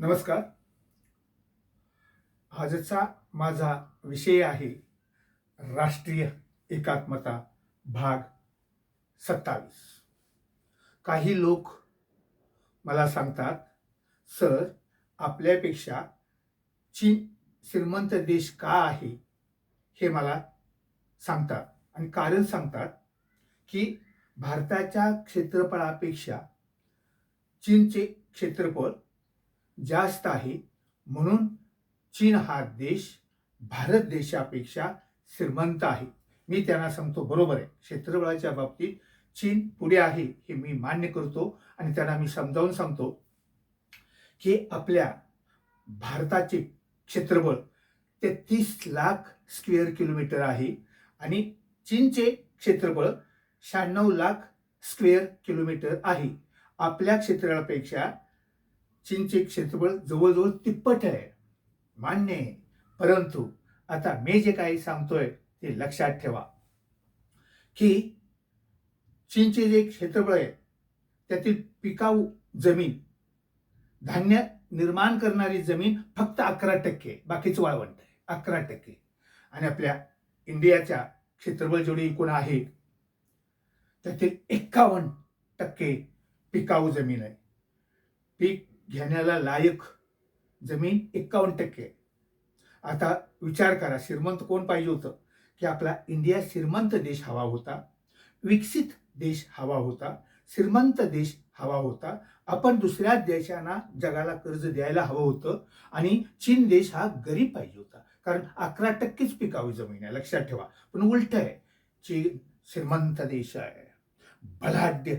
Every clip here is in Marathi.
नमस्कार. आजचा माझा विषय आहे राष्ट्रीय एकात्मता भाग 27. काही लोक मला सांगतात, सर, आपल्यापेक्षा चीन श्रीमंत देश का आहे हे मला सांगतात आणि कारण सांगतात की भारताच्या क्षेत्रफळापेक्षा चीनचे क्षेत्रफळ जास्त आहे, म्हणून चीन हा देश भारत देशापेक्षा श्रीमंत आहे. मी त्यांना सांगतो, बरोबर आहे, क्षेत्रफळाच्या बाबतीत चीन पुढे आहे हे मी मान्य करतो आणि त्यांना मी समजावून सांगतो की आपल्या भारताचे क्षेत्रफळ 33 लाख स्क्वेअर किलोमीटर आहे आणि चीनचे क्षेत्रफळ 96 लाख स्क्वेअर किलोमीटर आहे. आपल्या क्षेत्रफळापेक्षा चीनचे क्षेत्रफळ जवळजवळ तिप्पट आहे, मान्य आहे. परंतु आता मी जे काही सांगतोय ते लक्षात ठेवा की चीनचे जे क्षेत्रफळ आहे त्यातील पिकाऊ जमीन, धान्य निर्माण करणारी जमीन फक्त 11%, बाकीचं वाळवंट आहे, 11%. आणि आपल्या इंडियाच्या क्षेत्रफळ जेवढे एकूण आहे त्यातील 51% पिकाऊ जमीन आहे. पीक घेण्याला लायक जमीन 51%. आता विचार करा, श्रीमंत कोण पाहिजे होतं की आपला इंडिया श्रीमंत देश हवा होता, विकसित देश हवा होता, श्रीमंत देश हवा होता. आपण दुसऱ्या देशांना जगाला कर्ज द्यायला हवं होतं आणि चीन देश हा गरीब पाहिजे होता, कारण 11%च पिकाऊ जमीन आहे, लक्षात ठेवा. पण उलट आहे, चीन श्रीमंत देश आहे, बलाढ्य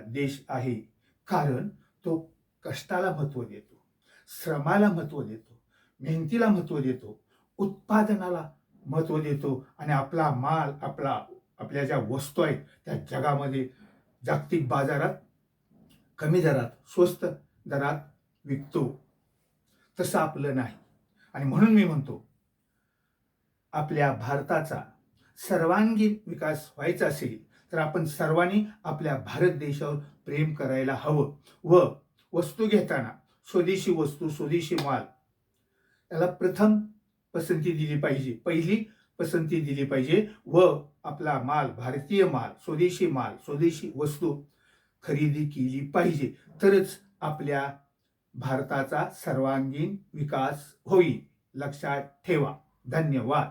देश आहे, कारण तो कष्टाला महत्त्व देतो, श्रमाला महत्त्व देतो, मेहनतीला महत्त्व देतो, उत्पादनाला महत्त्व देतो आणि आपला माल, आपल्या ज्या वस्तू आहेत त्या जगामध्ये जागतिक बाजारात कमी दरात, स्वस्त दरात विकतो. तसं आपलं नाही. आणि म्हणून मी म्हणतो, आपल्या भारताचा सर्वांगीण विकास व्हायचा असेल तर आपण सर्वांनी आपल्या भारत देशावर प्रेम करायला हवं व वस्तू घेताना स्वदेशी वस्तू, स्वदेशी माल याला प्रथम पसंती दिली पाहिजे, पहिली पसंती दिली पाहिजे व आपला माल, भारतीय माल, स्वदेशी वस्तू खरेदी केली पाहिजे. तरच आपल्या भारताचा सर्वांगीण विकास होईल, लक्षात ठेवा. धन्यवाद.